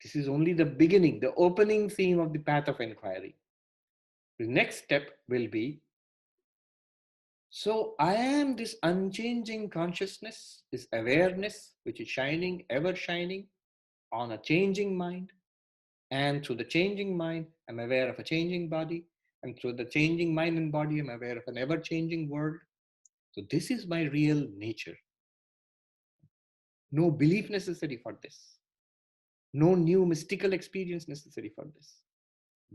This is only the beginning, the opening theme of the path of inquiry. The next step will be, so I am this unchanging consciousness, this awareness, which is shining, ever shining on a changing mind. And through the changing mind, I'm aware of a changing body. And through the changing mind and body, I'm aware of an ever changing world. So this is my real nature. No belief necessary for this. No new mystical experience necessary for this.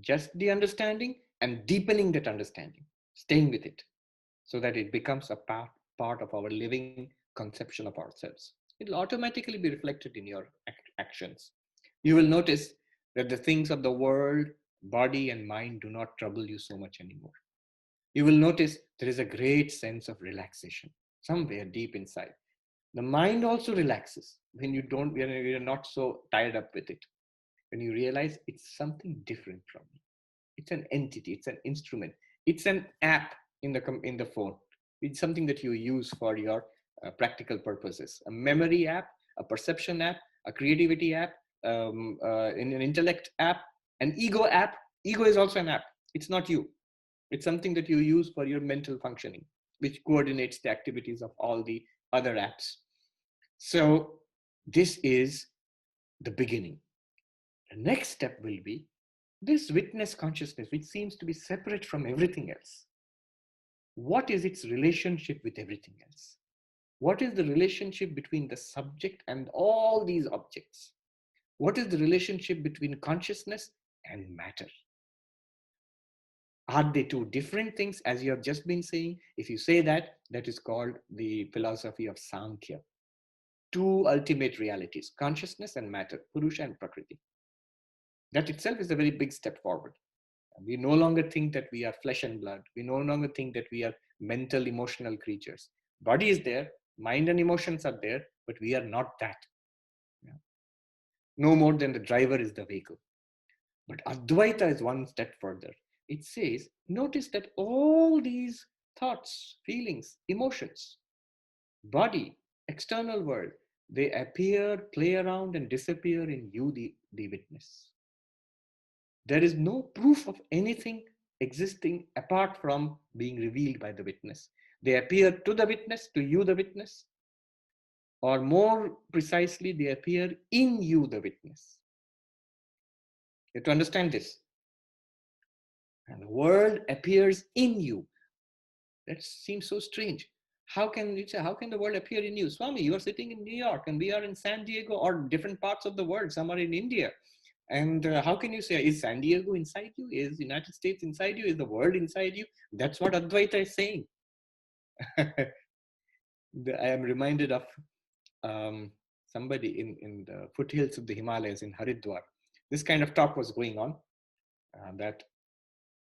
Just the understanding and deepening that understanding, staying with it, so that it becomes a part of our living conception of ourselves. It will automatically be reflected in your actions. You will notice that the things of the world, body, and mind do not trouble you so much anymore. You will notice there is a great sense of relaxation somewhere deep inside. The mind also relaxes when you don't, when you're not so tied up with it. When you realize it's something different from me. It's an entity, it's an instrument, it's an app in the phone. It's something that you use for your practical purposes. A memory app, a perception app, a creativity app, an intellect app, an ego app. Ego is also an app. It's not you. It's something that you use for your mental functioning, which coordinates the activities of all the other apps. So this is the beginning. The next step will be this witness consciousness, which seems to be separate from everything else. What is its relationship with everything else? What is the relationship between the subject and all these objects? What is the relationship between consciousness and matter? Are they two different things, as you have just been saying? If you say that, that is called the philosophy of Sankhya. Two ultimate realities, consciousness and matter, Purusha and Prakriti. That itself is a very big step forward. We no longer think that we are flesh and blood. We no longer think that we are mental, emotional creatures. Body is there, mind and emotions are there, but we are not that. Yeah. No more than the driver is the vehicle. But Advaita is one step further. It says, notice that all these thoughts, feelings, emotions, body, external world, they appear, play around, and disappear in you, the witness. There is no proof of anything existing apart from being revealed by the witness. They appear to the witness, to you, the witness, or more precisely, they appear in you, the witness. You have to understand this. And the world appears in you. That seems so strange. How can the world appear in you? Swami, you are sitting in New York and we are in San Diego or different parts of the world. Some are in India. And how can you say, is San Diego inside you? Is the United States inside you? Is the world inside you? That's what Advaita is saying. I am reminded of somebody in the foothills of the Himalayas in Haridwar. This kind of talk was going on, that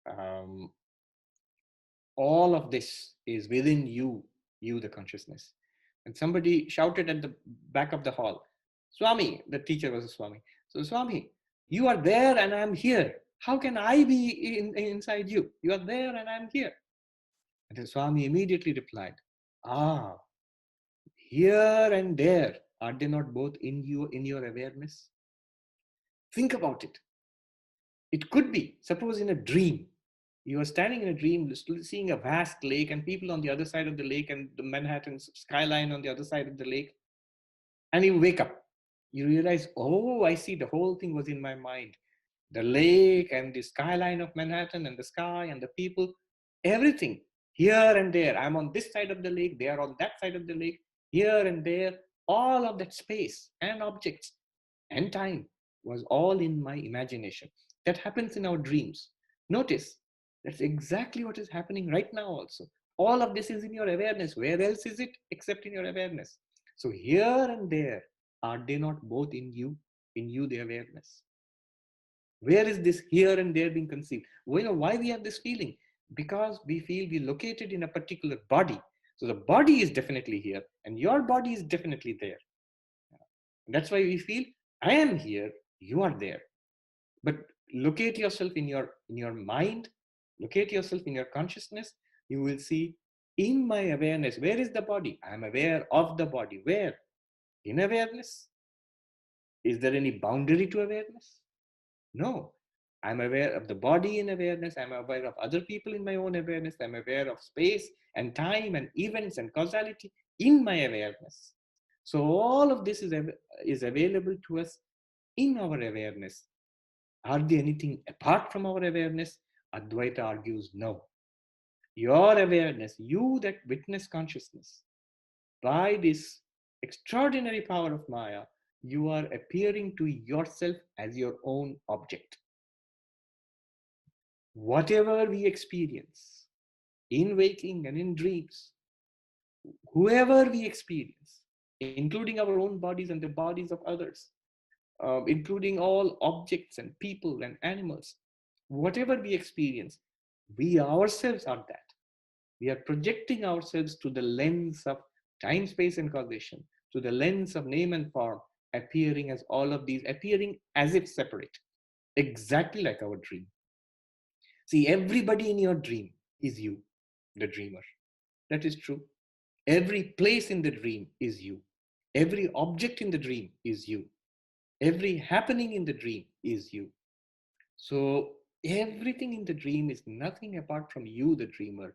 um, all of this is within you, the consciousness. And somebody shouted at the back of the hall, Swami, the teacher was a Swami. So, Swami, you are there and I'm here. How can I be inside you? You are there and I'm here. And the Swami immediately replied, Ah, here and there, are they not both in you, in your awareness? Think about it. It could be, suppose in a dream, you are standing in a dream, seeing a vast lake and people on the other side of the lake and the Manhattan skyline on the other side of the lake, and you wake up. You realize, oh, I see, the whole thing was in my mind. The lake and the skyline of Manhattan and the sky and the people, everything here and there. I'm on this side of the lake, they are on that side of the lake, here and there, all of that space and objects and time was all in my imagination. That happens in our dreams. Notice, that's exactly what is happening right now also. All of this is in your awareness. Where else is it except in your awareness? So here and there, are they not both in you? In you, the awareness. Where is this here and there being conceived? Well, you know why we have this feeling? Because we feel we're located in a particular body. So the body is definitely here, and your body is definitely there. And that's why we feel I am here, you are there. But locate yourself in your mind, locate yourself in your consciousness. You will see in my awareness, where is the body? I am aware of the body. Where? In awareness. Is there any boundary to awareness? No. I'm aware of the body in awareness. I'm aware of other people in my own awareness. I'm aware of space and time and events and causality in my awareness. So all of this is available to us in our awareness. Are there anything apart from our awareness? Advaita argues no. Your awareness, you that witness consciousness, by this extraordinary power of Maya, you are appearing to yourself as your own object. Whatever we experience in waking and in dreams, whoever we experience, including our own bodies and the bodies of others, including all objects and people and animals, whatever we experience, we ourselves are that. We are projecting ourselves to the lens of time, space, and causation, to the lens of name and form, appearing as all of these, appearing as if separate, exactly like our dream. See, everybody in your dream is you, the dreamer. That is true. Every place in the dream is you. Every object in the dream is you. Every happening in the dream is you. So everything in the dream is nothing apart from you, the dreamer.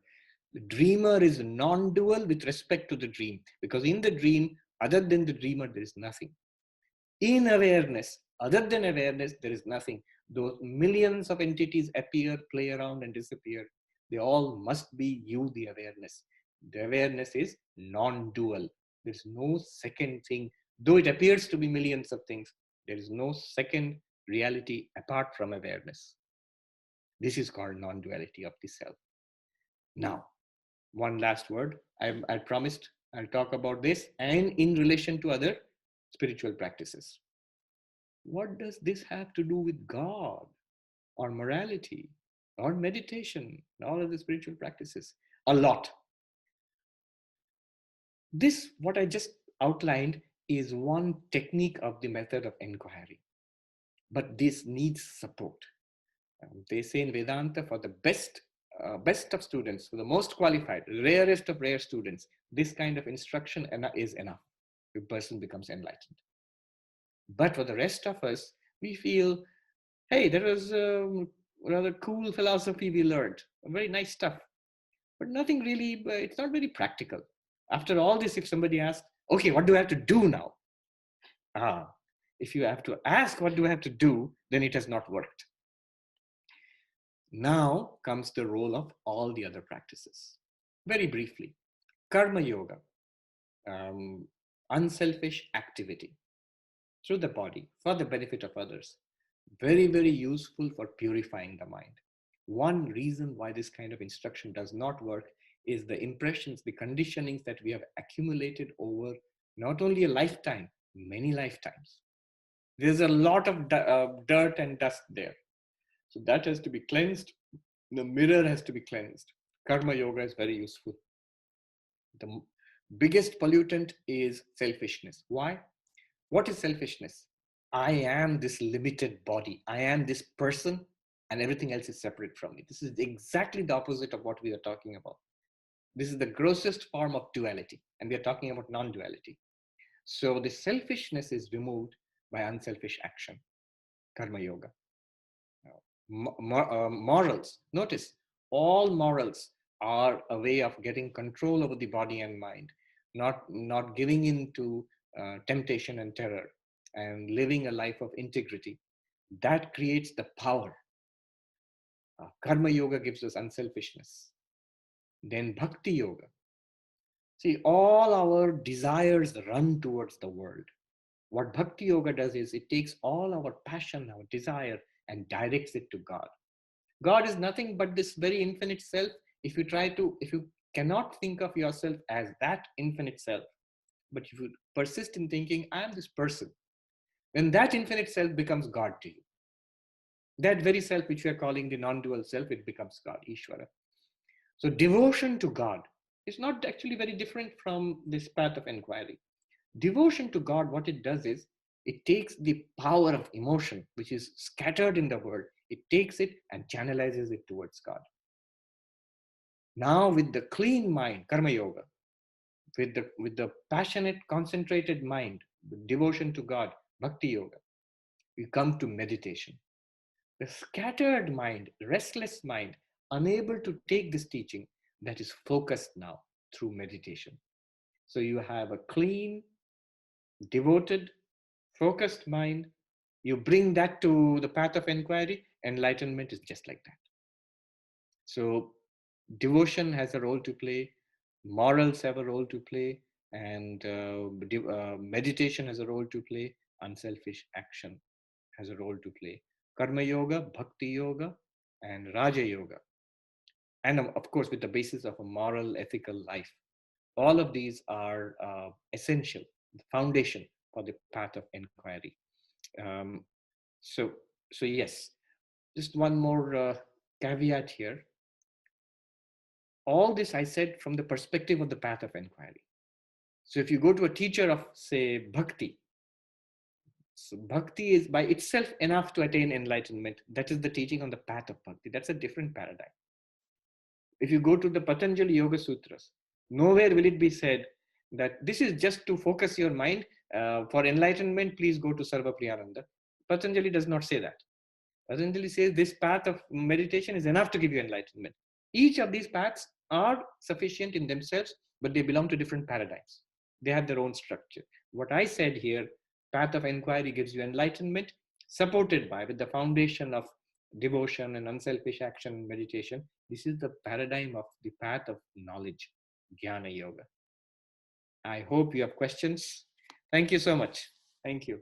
The dreamer is non-dual with respect to the dream, because in the dream, other than the dreamer, there is nothing. In awareness, other than awareness, there is nothing. Those millions of entities appear, play around, and disappear. They all must be you, the awareness. The awareness is non-dual. There's no second thing. Though it appears to be millions of things, there is no second reality apart from awareness. This is called non-duality of the self. Now, one last word. I promised I'll talk about this and in relation to other spiritual practices. What does this have to do with God or morality or meditation and all of the spiritual practices? A lot. This, what I just outlined, is one technique of the method of inquiry. But this needs support. They say in Vedanta, for the best of students, for the most qualified, rarest of rare students, this kind of instruction is enough. The person becomes enlightened. But for the rest of us, we feel, hey, there was a rather cool philosophy we learned, very nice stuff, but nothing really, it's not very practical. After all this, if somebody asks, okay, what do I have to do now? If you have to ask, what do I have to do, then it has not worked. Now comes the role of all the other practices. Very briefly, karma yoga, unselfish activity through the body for the benefit of others. Very, very useful for purifying the mind. One reason why this kind of instruction does not work is the impressions, the conditionings that we have accumulated over not only a lifetime, many lifetimes. There's a lot of dirt and dust there. So that has to be cleansed. The mirror has to be cleansed. Karma yoga is very useful. Biggest pollutant is selfishness. Why? What is selfishness? I am this limited body. I am this person, and everything else is separate from me. This is exactly the opposite of what we are talking about. This is the grossest form of duality, and we are talking about non duality. So, the selfishness is removed by unselfish action, karma yoga. Morals, notice, all morals are a way of getting control over the body and mind, not giving in to temptation and terror, and living a life of integrity. That creates the power. Karma yoga gives us unselfishness. Then bhakti yoga. See, all our desires run towards the world. What bhakti yoga does is it takes all our passion, our desire, and directs it to God. God is nothing but this very infinite self. If you cannot think of yourself as that infinite self, but if you persist in thinking, I am this person, then that infinite self becomes God to you. That very self, which we are calling the non dual self, it becomes God, Ishvara. So, devotion to God is not actually very different from this path of inquiry. Devotion to God, what it does is it takes the power of emotion, which is scattered in the world, it takes it and channelizes it towards God. Now, with the clean mind, karma yoga, with the passionate, concentrated mind, the devotion to God, bhakti yoga, we come to meditation. The scattered mind, restless mind, unable to take this teaching, that is focused now through meditation. So you have a clean, devoted, focused mind. You bring that to the path of inquiry, enlightenment is just like that. So devotion has a role to play, morals have a role to play, and meditation has a role to play, unselfish action has a role to play. Karma yoga, bhakti yoga, and raja yoga. And of course, with the basis of a moral, ethical life. All of these are essential, the foundation for the path of inquiry. Um, so, so yes, just one more caveat here. All this I said from the perspective of the path of inquiry. So if you go to a teacher of, say, bhakti, so bhakti is by itself enough to attain enlightenment. That is the teaching on the path of bhakti. That's a different paradigm. If you go to the Patanjali Yoga Sutras, nowhere will it be said that this is just to focus your mind. For enlightenment, please go to Sarva Priyananda. Patanjali does not say that. Patanjali says this path of meditation is enough to give you enlightenment. Each of these paths are sufficient in themselves, but they belong to different paradigms. They have their own structure. What I said here, path of inquiry gives you enlightenment, supported by with the foundation of devotion and unselfish action and meditation. This is the paradigm of the path of knowledge, Jnana Yoga. I hope you have questions. Thank you so much. Thank you.